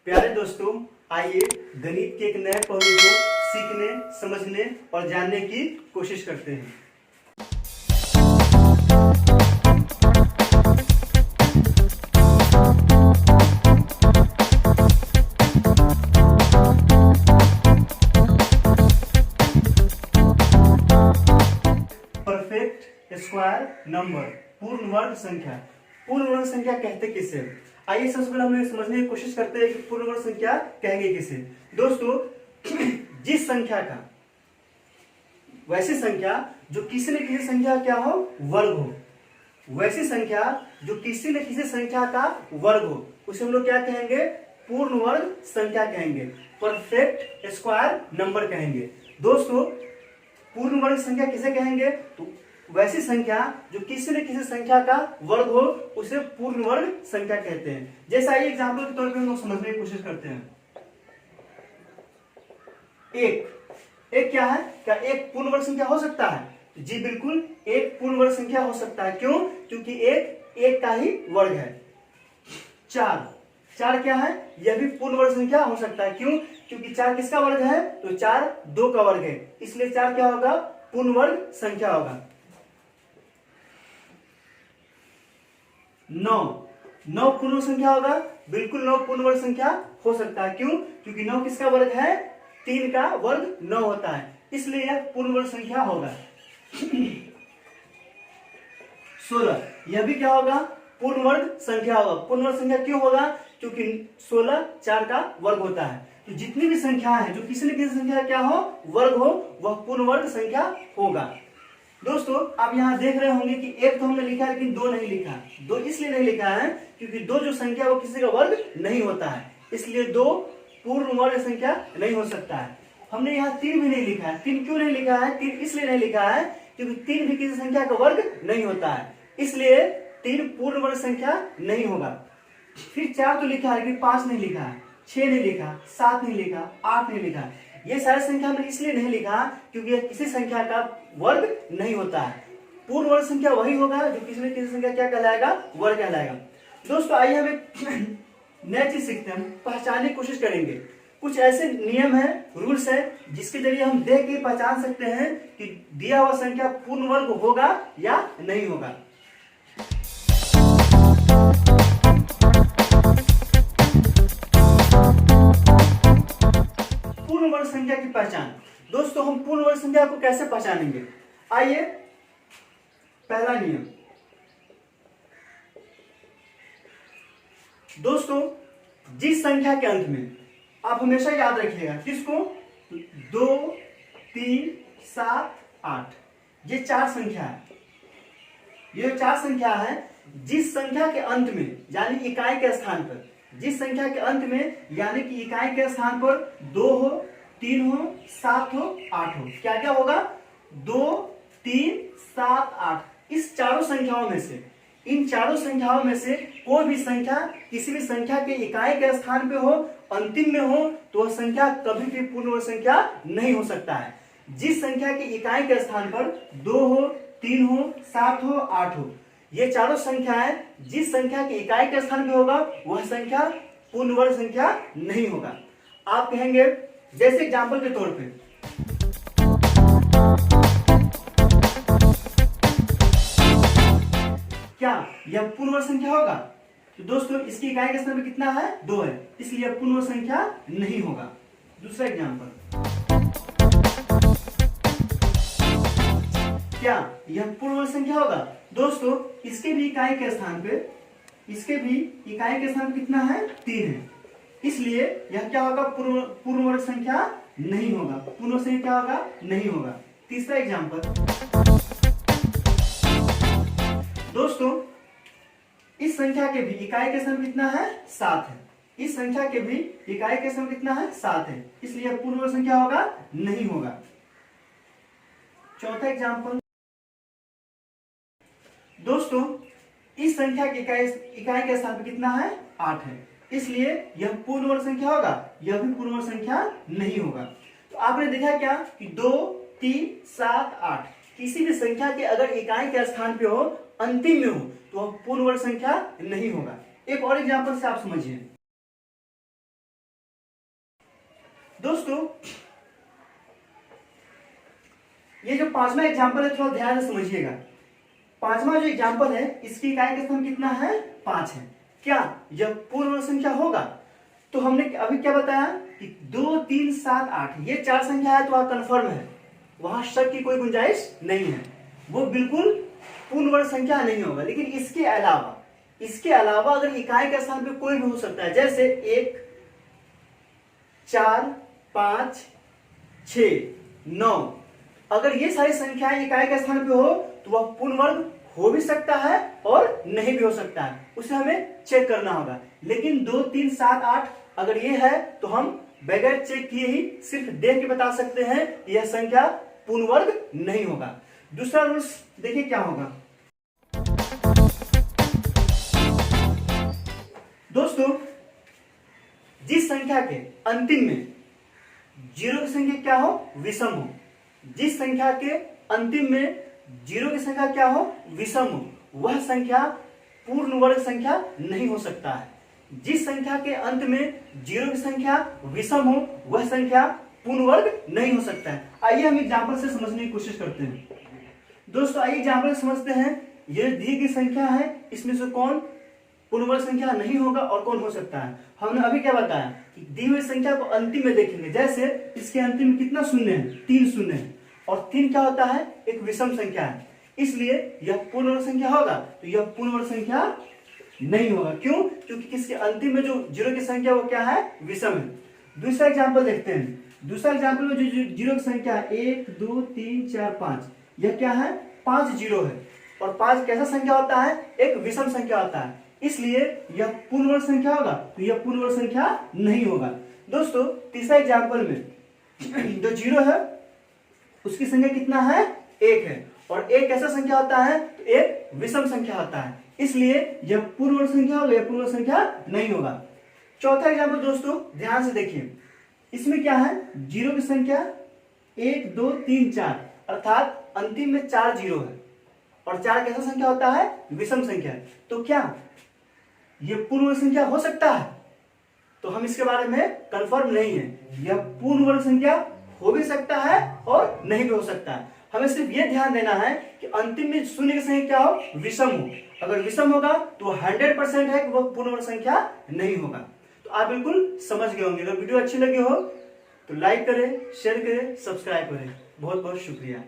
प्यारे दोस्तों, आइए गणित के एक नए पहलू को सीखने, समझने और जानने की कोशिश करते हैं। परफेक्ट स्क्वायर नंबर, पूर्ण वर्ग संख्या। पूर्ण वर्ग संख्या कहते किसे? आइए सबसे पहले हम ये समझने की कोशिश करते हैं कि पूर्ण वर्ग संख्या कहेंगे किसे। दोस्तों, जिस संख्या का, वैसी संख्या जो किसी न किसी संख्या क्या हो, वर्ग हो, वैसी संख्या जो किसी न किसी संख्या का वर्ग हो, उसे हम लोग क्या कहेंगे? पूर्ण वर्ग संख्या कहेंगे, परफेक्ट स्क्वायर नंबर कहेंगे। दोस्तों, पूर्ण वर्ग संख्या किसे कहेंगे? तो वैसी संख्या जो किसी न किसी संख्या का वर्ग हो, उसे पूर्ण वर्ग संख्या कहते हैं। जैसा ये एग्जाम्पल के तौर पे हम लोग समझने की कोशिश करते हैं। एक क्या है? क्या एक पूर्ण वर्ग संख्या हो सकता है? जी बिल्कुल, एक पूर्ण वर्ग संख्या हो सकता है। क्यों? क्योंकि एक का ही वर्ग है। चार क्या है? यह भी पूर्ण वर्ग संख्या हो सकता है। क्यों? क्योंकि 4 किसका वर्ग है? तो 4 2 का वर्ग है, इसलिए 4 क्या होगा? पूर्ण वर्ग संख्या होगा। 9 पूर्ण वर्ग संख्या होगा। बिल्कुल 9 पूर्ण वर्ग संख्या हो सकता है। क्यों? क्योंकि 9 किसका वर्ग है? 3 का वर्ग 9 होता है, इसलिए यह पूर्ण वर्ग संख्या होगा। 16 यह भी क्या होगा? पूर्ण वर्ग संख्या होगा। पूर्ण वर्ग संख्या क्यों होगा? क्योंकि 16 4 का वर्ग होता है। तो जितनी भी संख्या है जो किसी न किसी संख्या क्या हो, वर्ग हो, वह पूर्ण वर्ग संख्या होगा। दोस्तों, आप यहाँ देख रहे होंगे कि एक तो हमने लिखा है लेकिन 2 नहीं लिखा। 2 इसलिए नहीं लिखा है क्योंकि 2 जो संख्या वो किसी का वर्ग नहीं होता है, इसलिए 2 पूर्ण वर्ग संख्या नहीं हो सकता है। हमने यहाँ 3 भी नहीं लिखा है। 3 क्यों नहीं लिखा है? 3 इसलिए नहीं लिखा है क्योंकि 3 भी किसी संख्या का वर्ग नहीं होता है, इसलिए 3 पूर्ण वर्ग संख्या नहीं होगा। फिर 4 तो लिखा है लेकिन 5 नहीं लिखा है, 6 नहीं लिखा, 7 नहीं लिखा, 8 नहीं लिखा। ये सारी संख्या हमने इसलिए नहीं लिखा क्योंकि यह किसी संख्या का वर्ग नहीं होता है। पूर्ण वर्ग संख्या वही होगा जो किसी न किसी संख्या क्या कहलाएगा? वर्ग कहलाएगा। दोस्तों, आइए हम एक नई चीज सीखते हैं, पहचानने की कोशिश करेंगे। कुछ ऐसे नियम है, रूल्स है, जिसके जरिए हम देख के पहचान सकते हैं कि दिया हुआ संख्या पूर्ण वर्ग होगा या नहीं होगा। पूर्ण वर्ग संख्या की पहचान। दोस्तों, हम पूर्ण वर्ग संख्या को कैसे पहचानेंगे? आइए, पहला नियम। दोस्तों, जिस संख्या के अंत में, आप हमेशा याद रखिएगा किसको? 2 3 7 8, ये 4 संख्या है। ये 4 संख्या है, जिस संख्या के अंत में यानी इकाई के स्थान पर, जिस संख्या के अंत में यानी कि इकाई के स्थान पर 2 हो, 3 हो, 7 हो, 8 हो, क्या क्या होगा? 2 3 7 8। इस चारों संख्याओं में से, इन चारों संख्याओं में से कोई भी संख्या किसी भी संख्या के इकाई के स्थान पे हो, अंतिम में हो, तो वह संख्या कभी भी पूर्ण वर्ग संख्या नहीं हो सकता है। जिस संख्या की इकाई के स्थान पर 2 हो, 3 हो, 7 हो, 8 हो, ये चारों संख्याएं जिस संख्या की इकाई के स्थान पे होगा, वह संख्या पूर्ण वर्ग संख्या नहीं होगा। आप कहेंगे, जैसे एग्जांपल के तौर पे, क्या यह पूर्ण वर्ग संख्या होगा? तो दोस्तों, इसकी इकाई के स्थान पे कितना है? 2 है, इसलिए यह पूर्ण वर्ग संख्या नहीं होगा। दूसरा एग्जांपल, क्या यह पूर्ण वर्ग संख्या होगा? दोस्तों, इसके भी इकाई के स्थान पे, इसके भी इकाई के स्थान पे कितना है? 3 है, इसलिए यह क्या होगा? पूर्ण वर्ग संख्या नहीं होगा। पूर्ण वर्ग संख्या क्या होगा? नहीं होगा। तीसरा एग्जांपल, दोस्तों, इस संख्या के भी इकाई के स्थान पे कितना है? 7 है, इस संख्या के भी इकाई के स्थान पे कितना है? 7 है, इसलिए पूर्ण वर्ग संख्या होगा? नहीं होगा। चौथा एग्जांपल, दोस्तों, इस संख्या की इकाई के स्थान पे कितना है? 8 है, इसलिए यह पूर्ण वर्ग संख्या होगा? यह भी पूर्ण वर्ग संख्या नहीं होगा। तो आपने देखा क्या कि 2 3 7 8 किसी भी संख्या के अगर इकाई के स्थान पे हो, अंतिम में हो, तो वह पूर्ण वर्ग संख्या नहीं होगा। एक और एग्जांपल से आप समझिए। दोस्तों ये जो पांचवा एग्जाम्पल है थोड़ा ध्यान से समझिएगा। पांचवा जो एग्जाम्पल है इसकी इकाई का स्थान कितना है? 5 है। क्या यह पूर्ण वर्ग संख्या होगा? तो हमने अभी क्या बताया कि 2, 3, 7, 8 ये 4 संख्या है तो वह कंफर्म है, वहां शक की कोई गुंजाइश नहीं है, वो बिल्कुल पूर्ण वर्ग संख्या नहीं होगा। लेकिन इसके अलावा अगर इकाई के स्थान पे कोई भी हो सकता है, जैसे 1, 4, 5, 6, 9, अगर ये सारी संख्याएं इकाई के स्थान पे हो तो वह पूर्ण वर्ग हो भी सकता है और नहीं भी हो सकता है, उसे हमें चेक करना होगा। लेकिन 2, 3, 7, 8 अगर ये है तो हम बगैर चेक किए ही सिर्फ देख के बता सकते हैं यह संख्या पूर्ण वर्ग नहीं होगा। दूसरा रूल्स देखिए क्या होगा। दोस्तों जिस संख्या के अंतिम में जीरो की संख्या क्या हो? विषम हो। जिस संख्या के अंतिम में जीरो की संख्या क्या हो? विषम हो, वह संख्या पूर्ण वर्ग संख्या नहीं हो सकता है। जिस संख्या के अंत में जीरो की संख्या विषम हो वह संख्या पूर्ण वर्ग नहीं हो सकता है। आइए हम एग्जाम्पल से समझने की कोशिश करते हैं। दोस्तों आइए एग्जाम्पल से समझते हैं। ये दी गई संख्या है, इसमें से कौन पूर्ण वर्ग संख्या नहीं होगा और कौन हो सकता है। हमने अभी क्या बताया कि दी हुई संख्या को अंतिम में देखेंगे। जैसे इसके अंतिम में कितना शून्य है? 3 शून्य है, और 3 क्या होता है? एक विषम संख्या है, इसलिए यह पूर्ण वर्ग संख्या होगा। तो यह पूर्ण वर्ग संख्या नहीं होगा। क्यों? क्योंकि इसके अंतिम में जो जीरो की संख्या वो क्या है? विषम है। दूसरा एग्जाम्पल देखते हैं। दूसरा एग्जाम्पल में जो जीरो की संख्या है 1, 2, 3, 4, 5, यह क्या है? 5 जीरो है, और 5 कैसा संख्या होता है? एक विषम संख्या होता है, इसलिए यह पूर्ण वर्ग संख्या होगा। तो यह पूर्ण वर्ग संख्या नहीं होगा। दोस्तों तीसरा एग्जाम्पल में जो जीरो है उसकी संख्या कितना है? 1 है, और 1 कैसा संख्या होता है? तो एक विषम संख्या होता है, इसलिए यह पूर्ण वर्ग संख्या होगा, यह पूर्ण वर्ग संख्या नहीं होगा। चौथा एग्जाम्पल दोस्तों ध्यान से देखिए। इसमें क्या है? जीरो की संख्या 1, 2, 3, 4, अर्थात अंतिम में 4 जीरो है, और 4 कैसा संख्या होता है? विषम संख्या। तो क्या यह पूर्ण वर्ग संख्या हो सकता है? तो हम इसके बारे में कंफर्म नहीं है। यह पूर्ण वर्ग संख्या हो भी सकता है और नहीं भी हो सकता है। हमें सिर्फ यह ध्यान देना है कि अंतिम में शून्य की संख्या क्या हो? विषम हो। अगर विषम होगा तो 100% है कि वह पूर्ण वर्ग संख्या नहीं होगा। तो आप बिल्कुल समझ गए होंगे। अगर वीडियो अच्छी लगी हो तो लाइक करें, शेयर करें, सब्सक्राइब करें। बहुत बहुत शुक्रिया।